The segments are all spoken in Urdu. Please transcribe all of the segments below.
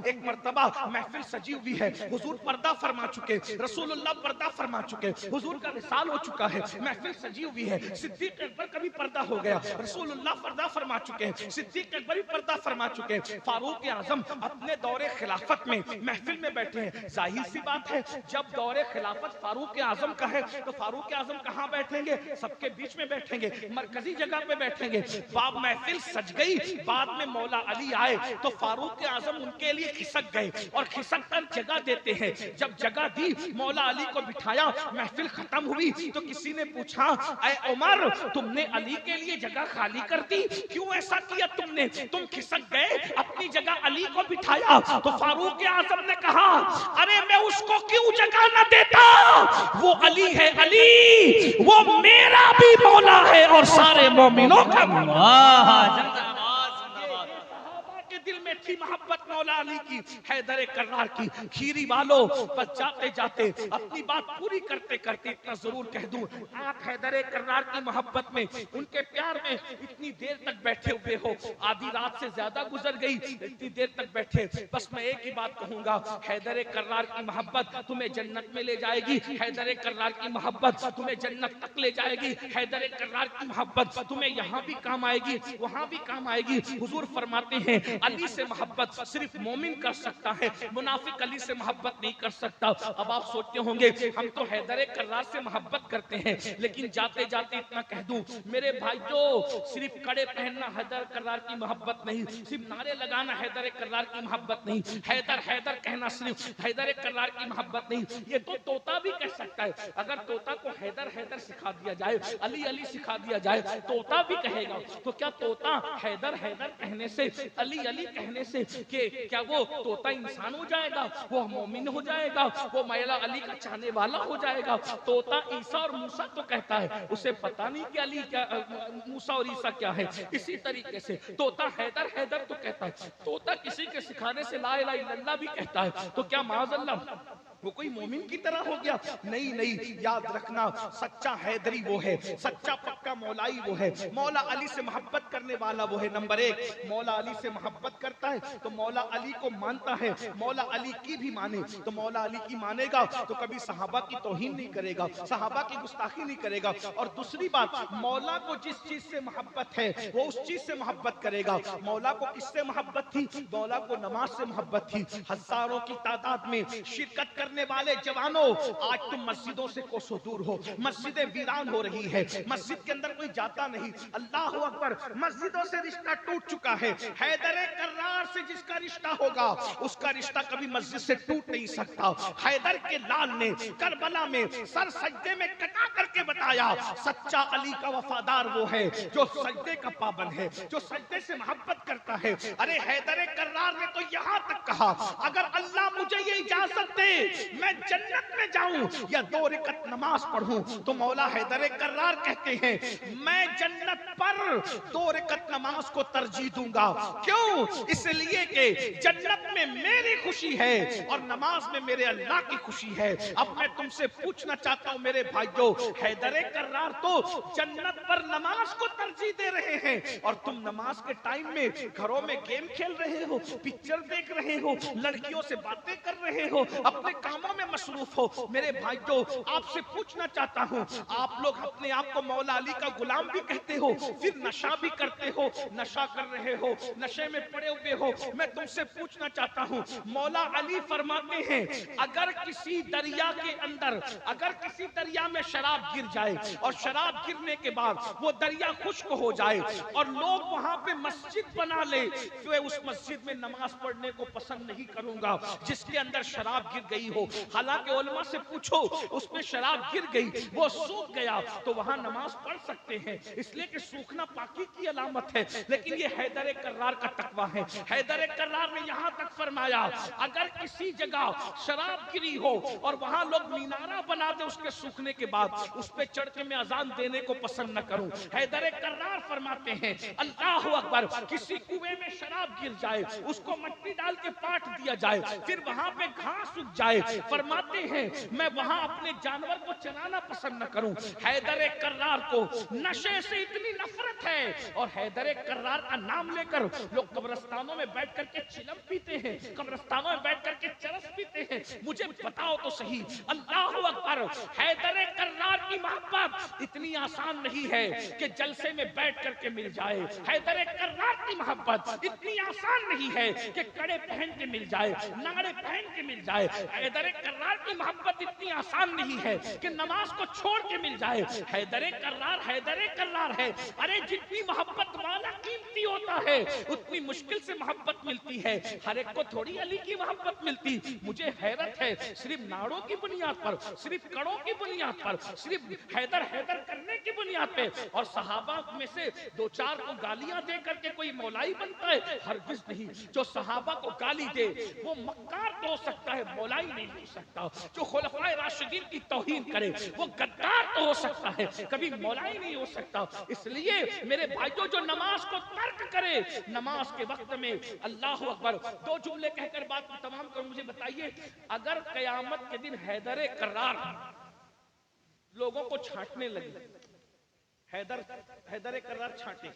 ایک مرتبہ محفل سجی ہوئی ہے، حضور پردہ فرما چکے، رسول اللہ پردہ فرما چکے، حضور کا وصال ہو چکا ہے، محفل سجی ہوئی ہے، صدیق اکبر کا بھی پردہ ہو گیا، رسول اللہ پردہ فرما چکے ہیں، صدیق اکبر بھی پردہ فرما چکے ہیں، فاروق اعظم اپنے دور خلافت میں محفل میں بیٹھے ہیں۔ ظاہر سی بات ہے جب دور خلافت فاروق اعظم کا ہے تو فاروق اعظم کہاں بیٹھیں گے؟ سب کے بیچ میں بیٹھیں گے، مرکزی جگہ پہ بیٹھیں گے۔ باب محفل سج گئی، بعد میں مولا علی آئے تو فاروق اعظم ان کے لیے کھسک گئے اور کھسک کر جگہ دیتے ہیں۔ جب جگہ دی، مولا علی کو بٹھایا، محفل ختم ہوئی تو کسی نے پوچھا اے عمر تم نے علی کے لیے جگہ خالی کر دی، کیوں ایسا کیا تم نے؟ تم کھسک گئے، اپنی جگہ علی کو بٹھایا۔ تو فاروق اعظم نے کہا ارے میں اس کو کیوں جگہ نہ دیتا، وہ علی ہے، علی وہ میرا بھی مولا ہے اور سارے مومنوں کا مولا۔ دل میں تھی محبت مولا علی کی، حیدر کرار کی۔ کھیری والو بس جاتے جاتے اپنی بات پوری کرتے کرتے اتنا ضرور کہہ دوں، آپ حیدر کرار کی محبت میں، ان کے پیار میں اتنی دیر تک بیٹھے ہوئے ہو، آدھی رات سے زیادہ گزر گئی، اتنی دیر تک بیٹھے، بس میں ایک ہی بات کہوں گا، حیدر کرار کی محبت تمہیں جنت میں لے جائے گی، حیدر کرار کی محبت تمہیں جنت تک لے جائے گی، حیدر کرار کی محبت تمہیں یہاں بھی کام آئے گی، وہاں بھی کام آئے گی۔ حضور فرماتے ہیں علی سے محبت صرف مومن کر سکتا ہے، منافق علی سے محبت نہیں کر سکتا۔ اب آپ سوچتے ہوں گے ہم تو حیدر کرار سے محبت کرتے ہیں، لیکن جاتے جاتے اتنا کہہ دوں میرے بھائی، جو صرف کڑے پہننا حیدر کرار کی محبت نہیں، صرف نعرے لگانا حیدر کرار کی محبت نہیں، حیدر حیدر کہنا صرف حیدر کرار کی محبت نہیں، یہ تو طوطا بھی کہہ سکتا ہے۔ اگر طوطا کو حیدر حیدر سکھا دیا جائے، علی علی سکھا دیا جائے، طوطا بھی کہے گا۔ تو کیا طوطا حیدر حیدر کہنے سے، علی علی کہنے سے کہ کیا وہ طوطا انسان ہو جائے گا، وہ مومن ہو جائے گا، وہ مولا علی کا چاہنے والا ہو جائے گا؟ طوطا عیسیٰ اور موسیٰ تو کہتا ہے، اسے پتہ نہیں کہ علی کیا، موسیٰ اور عیسیٰ کیا ہے۔ اسی طریقے سے طوطا حیدر حیدر تو کہتا ہے، طوطا کسی کے سکھانے سے لا الہ الا اللہ بھی کہتا ہے، تو کیا معاذ اللہ وہ کوئی مومن کی طرح ہو گیا؟ نہیں نہیں، یاد رکھنا سچا حیدری وہ ہے، سچا پکا مولائی وہ ہے، مولا علی سے محبت کرنے والا وہ ہے۔ نمبر ایک، مولا علی سے محبت کرتا ہے تو مولا علی کو مانتا ہے، مولا علی کی بھی مانے تو مولا علی کی مانے گا تو کبھی صحابہ کی توہین نہیں کرے گا، صحابہ کی گستاخی نہیں کرے گا۔ اور دوسری بات، مولا کو جس چیز سے محبت ہے وہ اس چیز سے محبت کرے گا۔ مولا کو کس سے محبت تھی؟ مولا کو نماز سے محبت تھی۔ ہزاروں کی تعداد میں شرکت کرنے والے جوانوں، آج تم مسجدوں سے کوسوں دور ہو، مسجدیں ویران ہو رہی ہے، مسجد کے اندر کوئی جاتا نہیں، اللہ اکبر، مسجدوں سے رشتہ ٹوٹ چکا ہے۔ حیدر کرار سے جس کا رشتہ ہوگا اس کا رشتہ کبھی مسجد سے ٹوٹ نہیں سکتا۔ حیدر کے لال نے کربلا میں سر سجدے میں کٹا کر کے بتایا سچا علی کا وفادار وہ ہے جو سجدے کا پابند ہے، جو سجدے سے محبت کرتا ہے۔ ارے حیدر کرار نے تو یہاں تک کہا اگر اللہ مجھے یہ اجازت دے میں جنت میں جاؤں یا 2 رکعت نماز پڑھوں، تو مولا حیدر کرار کہتے ہیں میں جنت پر 2 رکعت نماز کو ترجیح دوں گا۔ کیوں؟ اس لیے کہ جنت میں میری خوشی ہے اور نماز میں میرے اللہ کی خوشی ہے۔ اب میں تم سے پوچھنا چاہتا ہوں میرے بھائیو، حیدر کرار تو جنت پر نماز کو ترجیح دے رہے ہیں اور تم نماز کے ٹائم میں گھروں میں گیم کھیل رہے ہو، پکچر دیکھ رہے ہو، لڑکیوں سے باتیں کر رہے ہو، اپنے کاموں میں مصروف ہو۔ میرے بھائیو آپ سے پوچھنا چاہتا ہوں، آپ لوگ اپنے آپ کو مولا علی کا غلام بھی کہتے ہو، پھر نشہ بھی کرتے ہو، نشہ کر رہے ہو، نشے میں پڑے ہوئے ہو۔ میں تم سے پوچھنا چاہتا ہوں، مولا علی فرماتے ہیں اگر کسی دریا کے اندر، اگر کسی دریا میں شراب گر جائے اور شراب گرنے کے بعد وہ دریا خشک ہو جائے اور لوگ وہاں پہ مسجد بنا لے، تو اس مسجد میں نماز پڑھنے کو پسند نہیں کروں گا جس کے اندر شراب گر گئی ہو۔ حالانکہ علماء سے پوچھو اس میں شراب گر گئی، وہ سوکھ گیا تو وہاں نماز پڑھ سکتے ہیں، اس لیے کہ سوکھنا پاکی کی علامت ہے۔ لیکن یہ حیدر کرار کا تقوی ہے۔ حیدر کرار نے یہاں تک فرمایا اگر کسی جگہ شراب گری ہو اور وہاں لوگ مینارہ بنا دے اس کے سوکھنے کے بعد، اس پہ چڑھ کے میں اذان دینے کو پسند نہ کروں۔ حیدر کرار فرماتے ہیں اللہ اکبر، کسی کنویں میں شراب گر جائے، اس کو مٹی ڈال کے پاٹ دیا جائے، پھر وہاں پہ گھاس اگ جائے فرماتے ہیں میں وہاں اپنے جانور کو چرانا پسند نہ کروں. حیدر کرار کو نشے سے اتنی نفرت ہے اور حیدر کرار کا نام لے کر لوگ قبرستانوں میں بیٹھ کر کے چلم پیتے ہیں, قبرستانوں میں بیٹھ کر کے چرس پیتے ہیں. مجھے بتاؤ تو صحیح, اللہ اکبر, حیدر کرار کی محبت اتنی آسان نہیں ہے کہ جلسے میں بیٹھ کر کے مل جائے. حیدر کرار کی محبت اتنی آسان نہیں ہے کہ کڑے پہن کے مل جائے, ناڑے پہن کے مل جائے. حیدر کرار کی محبت اتنی آسان نہیں ہے کہ نماز کو چھوڑ کے مل جائے. حیدر کرار ہے. ارے جتنی محبت والا قیمتی ہوتا ہے اتنی مشکل سے محبت ملتی ہے. ہر ایک کو تھوڑی علی کی محبت ملتی. مجھے حیرت ہے, صرف ناڑوں کی بنیاد پر, صرف کڑوں کی بنیاد پر, صرف حیدر کرنے کی بنیاد پہ, اور صحابہ میں سے دو چار کو گالیاں دے کر کے کوئی مولائی بنتا ہے؟ ہرگز نہیں. جو صحابہ کو گالی دے وہ مکار تو ہو سکتا ہے, مولائی نہیں ہو سکتا. جو خلفائے راشدین کی توہین کرے وہ غدار تو ہو سکتا ہے, کبھی مولائی نہیں ہو سکتا. اس لیے میرے بھائیوں, جو نماز کو ترک کرے نماز کے وقت میں, اللہ اکبر, دو جملے کہہ کر بات کو تمام کروں. مجھے بتائیے, اگر قیامت کے دن حیدر کرار لوگوں کو چھانٹنے لگے, حیدر کرار چھانٹے,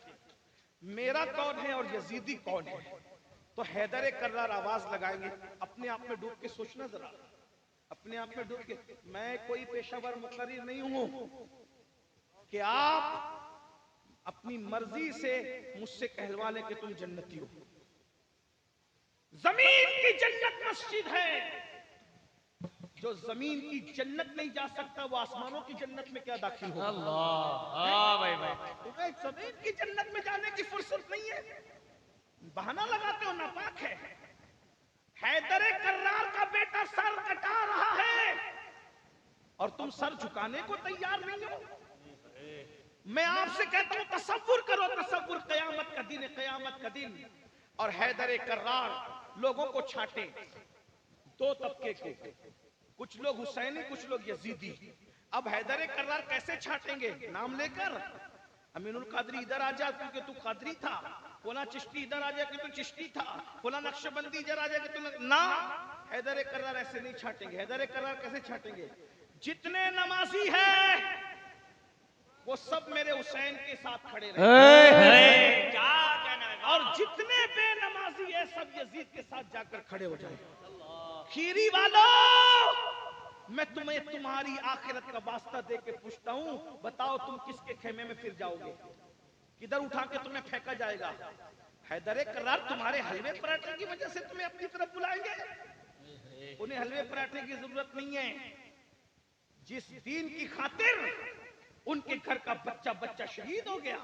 میرا کون ہے اور یزیدی کون ہے, تو حیدر کرار آواز لگائیں گے. اپنے آپ میں ڈوب کے سوچنا ذرا, اپنے آپ میں ڈوب کے. میں کوئی پیشہ ور مقرر نہیں ہوں کہ آپ اپنی مرضی سے مجھ سے کہلوا لیں کہ تم جنتی ہو. زمین کی جنت مسجد ہے. جو زمین کی جنت نہیں جا سکتا وہ آسمانوں کی جنت میں کیا داخل ہوگا؟ اللہ, زمین کی جنت میں جانے کی فرصت نہیں ہے. بہانہ لگاتے ہو, ناپاک ہے. حیدر کرار کا بیٹا سر کٹا رہا ہے اور تم سر جھکانے کو تیار نہیں ہو. میں آپ سے کہتا ہوں, تصور کرو, تصور, قیامت کا دن, قیامت کا دن, اور حیدر کرار لوگوں کو چھانٹے, دو طبقے کو, کچھ لوگ حسینی, کچھ لوگ یزیدی. اب حیدر کرار کیسے چھانٹیں گے؟ نام لے کر, امین القادری ادھر آ جا کیونکہ تو قادری تھا, فلاں چشتی ادھر آ جا کہ تو چشتی تھا, فلاں نقشبندی ادھر آ جا کہ تو نا. حیدر کرار ایسے نہیں چھانٹیں گے. حیدر کرار کیسے چھانٹیں گے؟ جتنے نمازی ہیں وہ سب میرے حسین کے ساتھ کھڑے رہے, اور جتنے بے نمازی ہیں سب یزید کے ساتھ جا کر کھڑے ہو جائیں. کھیری والوں, میں تمہیں تمہاری آخرت کا واسطہ دے کے پوچھتا ہوں, بتاؤ تم کس کے خیمے میں پھر جاؤ گے؟ کدھر اٹھا کے تمہیں پھینکا جائے گا؟ حیدر کرار تمہارے حلوے پراٹھے کی وجہ سے تمہیں اپنی طرف بلائیں گے. انہیں حلوے پراٹھے کی ضرورت نہیں ہے. جس دین کی خاطر ان کے گھر کا بچہ بچہ شہید ہو گیا,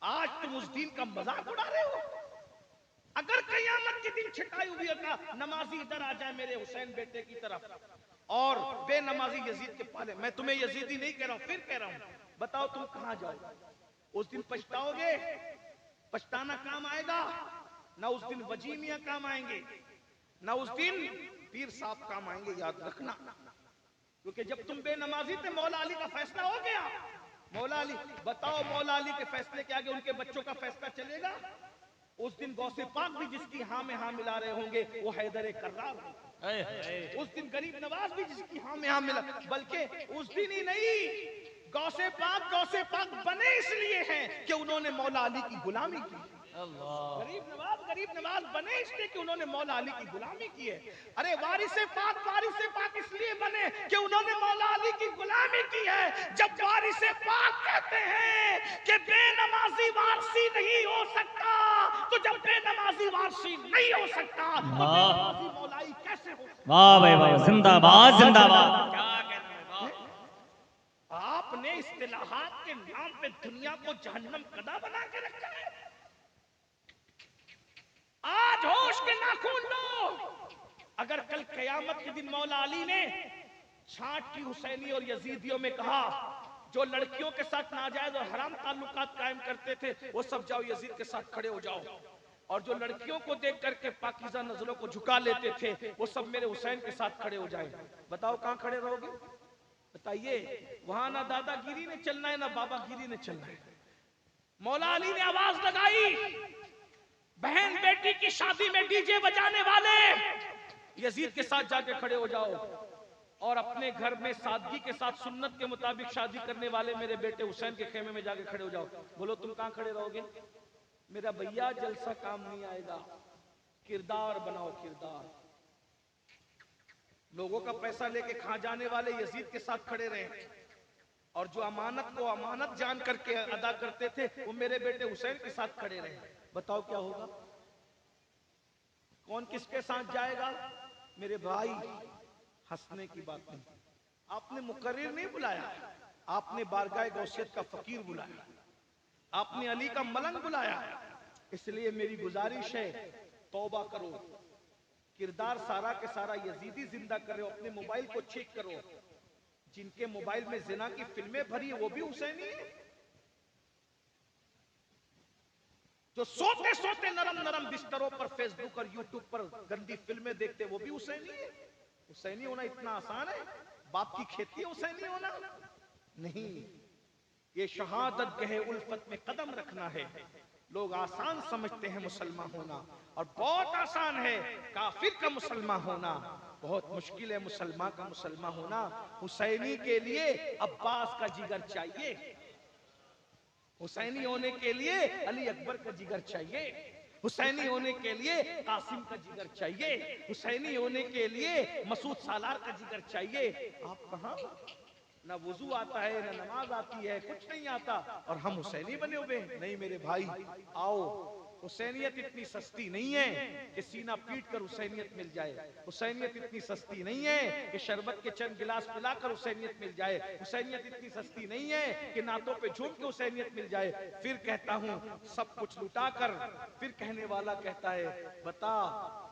آج تم اس دین کا مذاق اڑا رہے ہو. اگر قیامت کے دن چھٹائی ہوئی ہوگا, نمازی ادھر آ جائے میرے حسین بیٹے کی طرف اور بے نمازی یزید کے پالے, میں تمہیں یزیدی نہیں کہہ رہا ہوں, پھر کہہ رہا ہوں, بتاؤ تم کہاں جاؤ؟ اس دن پچھتاؤ گے. پچھتانا کام آئے گا نہ, اس دن وجیمیاں کام آئیں گے, نہ اس دن پیر صاحب کام آئیں گے, یاد رکھنا. کیونکہ جب تم بے نمازی تھے, مولا علی کا فیصلہ ہو گیا. مولا علی, بتاؤ مولا علی کے فیصلے کے آگے ان کے بچوں کا فیصلہ چلے گا؟ اس دن غوث پاک بھی جس کی ہاں میں ہاں ملا رہے ہوں گے وہ حیدر کرار ہوگا. اس دن غریب نواز بھی جس کی ہاں میں ہاں ملا, بلکہ اس دن ہی نہیں, غوث پاک بنے اس لیے ہیں کہ انہوں نے مولا علی کی غلامی کی. غریب نواز بنے اس لیے کہ انہوں نے مولا علی کی غلامی کی ہے. ارے وارث پاک اس لیے بنے کہ انہوں نے مولا علی کی غلامی کی ہے. جب وارث پاک کہتے ہیں کہ بے نمازی وارثی نہیں ہو سکتا, تو جب بے نمازی وارثی نہیں ہو سکتا تو بے نمازی مولائی کیسے ہو سکتا؟ واہ بھائی واہ, زندہ باد, زندہ باد. آپ نے اصطلاحات کے نام پہ دنیا کو جہنم کدا بنا کے رکھا ہے. آج ہوش کے ناخن لو. اگر کل قیامت کے دن مولا علی نے چھانٹ کی حسینی اور یزیدیوں میں کہا جو لڑکیوں کے ساتھ ناجائز اور حرام تعلقات قائم کرتے تھے وہ سب جاؤ یزید کے ساتھ کھڑے ہو جاؤ, اور جو لڑکیوں کو دیکھ کر کے پاکیزہ نظروں کو جھکا لیتے تھے وہ سب میرے حسین کے ساتھ کھڑے ہو جائیں, بتاؤ کہاں کھڑے رہو گے؟ بتائیے. وہاں نہ دادا گیری نے چلنا ہے نہ بابا گیری نے چلنا ہے. مولا علی نے آواز لگائی, بہن بیٹی کی شادی میں ڈی جے بجانے والے یزید کے ساتھ جا کے کھڑے ہو جاؤ اور اپنے گھر میں سادگی کے ساتھ سنت کے مطابق شادی کرنے والے میرے بیٹے حسین کے خیمے میں جا کے کھڑے ہو جاؤ. بولو تم کہاں کھڑے رہو گے؟ میرا بھیا جلسہ کام نہیں آئے گا. کردار بناؤ، کردار. لوگوں کا پیسہ لے کے کھا جانے والے یزید کے ساتھ کھڑے رہے، اور جو امانت کو امانت جان کر کے ادا کرتے تھے وہ میرے بیٹے حسین کے ساتھ کھڑے رہے. بتاؤ کیا ہوگا؟ کون کس کے ساتھ جائے گا؟ میرے بھائی، ہنسنے کی بات نہیں. آپ نے مقرر نہیں بلایا، آپ نے بارگاہ غوثیت کا فقیر بلایا، آپ نے علی کا ملنگ بلایا. اس لیے میری گزارش ہے، توبہ کرو. کردار سارا کے سارا یزیدی زندہ کر رہے ہو. اپنے موبائل کو چیک کرو، جن کے موبائل میں زنا کی فلمیں بھری وہ بھی حسینی ہے. جو سوتے سوتے نرم نرم بستروں پر فیس بک اور یوٹیوب پر گندی فلمیں دیکھتے وہ بھی حسینی ہے. حسینی ہونا اتنا آسان ہے؟ باپ کی کھیتی ہے حسینی ہونا؟ نہیں. یہ شہادت گہ الفت میں قدم رکھنا ہے. لوگ آسان سمجھتے ہیں مسلمان ہونا، اور بہت آسان ہے کافر کا مسلمان ہونا. بہت مشکل ہے مسلمان کا مسلمان ہونا. حسینی کے لیے عباس کا جگر چاہیے، حسینی ہونے کے لیے علی اکبر کا جگر چاہیے، حسینی ہونے کے لیے قاسم کا جگر چاہیے، حسینی ہونے کے لیے مسعود سالار کا جگر چاہیے. آپ کہاں؟ نہ وضو آتا ہے، نہ نماز آتی ہے، کچھ نہیں آتا، اور ہم حسینی بنے ہوئے. نہیں میرے بھائی، آؤ. حسینیت اتنی سستی نہیں ہے کہ سینہ پیٹ کر حسینیت مل جائے. حسینیت اتنی سستی نہیں ہے کہ شربت کے چند گلاس پلا کر حسینیت مل جائے. حسینیت اتنی سستی نہیں ہے کہ نعتوں پہ جھوم کے حسینیت مل جائے. پھر کہتا ہوں سب کچھ لٹا کر، پھر کہنے والا کہتا ہے بتا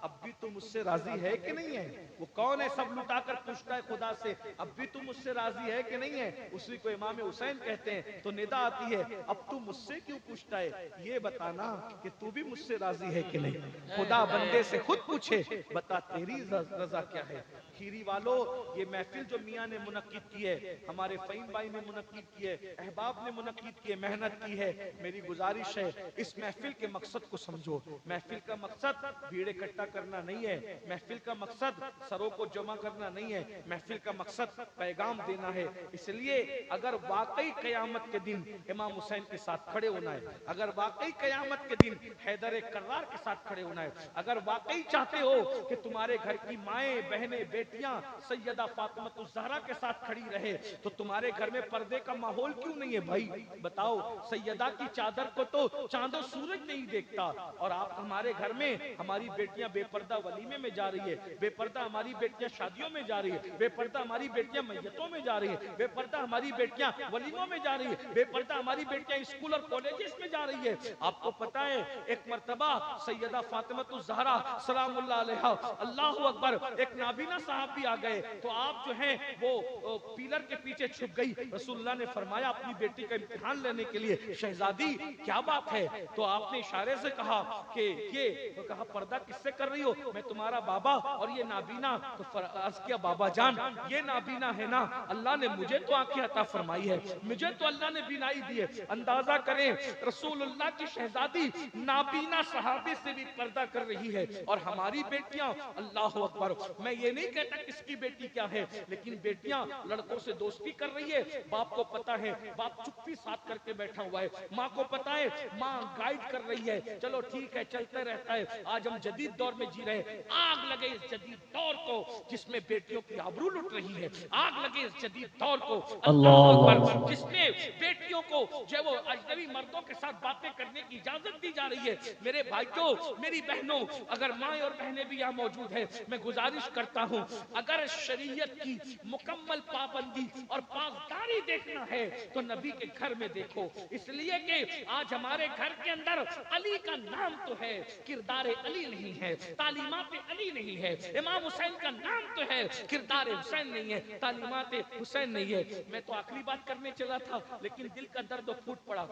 اب بھی تو مجھ سے راضی ہے کہ نہیں ہے؟ وہ کون ہے سب لٹا کر پوچھتا ہے خدا سے اب بھی تو مجھ سے راضی ہے کہ نہیں ہے؟ اسی کو امام حسین کہتے ہیں. تو ندا آتی ہے اب تو مجھ سے کیوں پوچھتا ہے؟ یہ بتانا کہ تو بھی مجھ سے راضی ہے کہ نہیں. خدا بندے سے خود پوچھے بتا تیری رضا کیا ہے. کھیری والو، یہ محفل جو میاں نے منعقد کی ہے، ہمارے فہیم بھائی نے منعقد کی ہے، احباب نے منعقد کی ہے، محنت کی ہے. میری گزارش ہے اس محفل کے مقصد کو سمجھو. محفل کا مقصد بھیڑ اکٹھا کرنا نہیں ہے، محفل کا مقصد سروں کو جمع کرنا نہیں ہے، محفل کا مقصد پیغام دینا ہے. اس لیے اگر واقعی قیامت کے دن امام حسین کے ساتھ کھڑے ہونا ہے، اگر واقعی قیامت کے دن حیدر کرار کے ساتھ کھڑے ہونا ہے، اگر واقعی چاہتے ہو کہ تمہارے گھر کی مائیں بہنیں بیٹیاں سیدہ فاطمہ الزہرا کے ساتھ کھڑی رہے تو تمہارے گھر میں پردے کا ماحول کیوں نہیں ہے بھائی؟ بتاؤ. سیدہ کی چادر کو تو چاند و سورج نہیں دیکھتا، اور آپ ہمارے گھر میں ہماری بیٹیاں بے پردہ ولیمے میں جا رہی ہے، بے پردہ ہماری بیٹیاں شادیوں میں جا رہی ہے، بے پردہ ہماری بیٹیاں میتوں میں جا رہی ہے، بے پردہ ہماری بیٹیاں ولیموں میں جا رہی ہے، بے پردہ ہماری بیٹیاں اسکول اور کالجز میں جا رہی ہے. آپ کو پتا ہے ایک مرتبہ سیدہ فاطمہ الزہرا سلام اللہ علیہا، اللہ اکبر، ایک نابینا صاحب بھی آ گئے تو آپ جو ہیں وہ پیلر کے پیچھے چھپ گئی. رسول اللہ نے فرمایا اپنی بیٹی کا امتحان لینے کے لیے شہزادی کیا بات ہے؟ تو آپ نے اشارے سے کہا کہ یہ کہا پردہ کس سے کر رہی ہو؟ میں تمہارا بابا اور یہ نابینا. تو عرض کیا بابا جان یہ نابینا ہے نا، اللہ نے مجھے تو آنکھیں عطا فرمائی ہے، مجھے تو اللہ نے بینائی دی ہے. اندازہ کریں رسول اللہ کی شہزادی نابینا صحابی سے بھی پردہ کر رہی ہے، اور ہماری بیٹیاں اللہ اکبر. میں یہ نہیں کہتا کس کی بیٹی کیا ہے، لیکن بیٹیاں لڑکوں سے دوستی کر رہی ہے. باپ کو پتا ہے، باپ چپی ساتھ کر کے بیٹھا ہوا ہے. ماں کو پتا ہے، ماں گائیڈ کر رہی ہے. چلو ٹھیک ہے چلتے رہتا ہے. آج ہم جدید دور میں جی رہے ہیں. آگ لگے اس جدید دور کو جس میں بیٹیوں کی آبرو لٹ رہی ہے. آگ لگے اس جدید دور کو اللہ اکبر جس میں بیٹیوں کو جو وہ اجنبی مردوں کے ساتھ باتیں کرنے کی اجازت دی جا رہی ہے. میرے بھائیوں، میری بہنوں، اگر مائیں اور بہنیں بھی یہاں موجود ہیں، میں گزارش کرتا ہوں اگر شریعت کی مکمل پابندی اور پاسداری دیکھنا ہے تو نبی کے گھر میں دیکھو. اس لیے کہ آج ہمارے گھر کے اندر علی کا نام تو ہے، کردار علی نہیں ہے، تعلیمات علی نہیں ہے. امام حسین کا نام تو ہے، کردار حسین نہیں ہے، تعلیمات حسین نہیں ہے. میں تو آخری بات کرنے چلا تھا لیکن دل کا درد پھوٹ پڑا.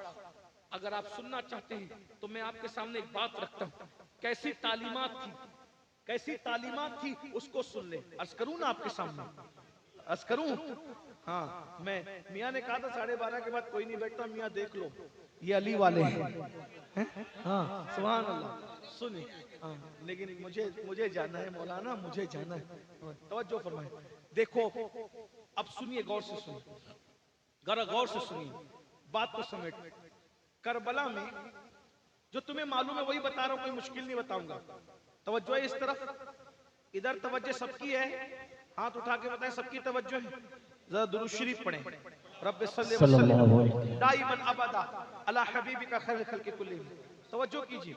اگر آپ سننا چاہتے ہیں تو میں آپ کے سامنے ایک بات رکھتا ہوں. کیسی تعلیمات تھی، کیسی تعلیمات تھی اس کو سن لیں. عرض کروں نا آپ کے سامنے، عرض کروں؟ ہاں، میں میاں نے کہا تھا 12:30 کے بعد کوئی نہیں بیٹھتا، میاں دیکھ لو. یہ علی والے ہیں ہاں سبحان اللہ سنی ہاں لیکن مجھے جانا ہے مولانا مجھے جانا ہے توجہ فرمائیں دیکھو اب سنیے غور سے سنیے ذرا غور سے سنیے بات کو سمیٹ کربلا میں جو تمہیں معلوم ہے وہی بتا رہا ہوں کوئی مشکل نہیں بتاؤں گا توجہ ہے اس طرف ادھر توجہ سب کی ہے ہاتھ اٹھا کے بتائیں سب کی توجہ ہے ذرا درود شریف پڑھیں رب صلی صلی اللہ وسلم علیہ دائما ابدا علی حبیبک خیر الخلق کلہم توجہ کیجیے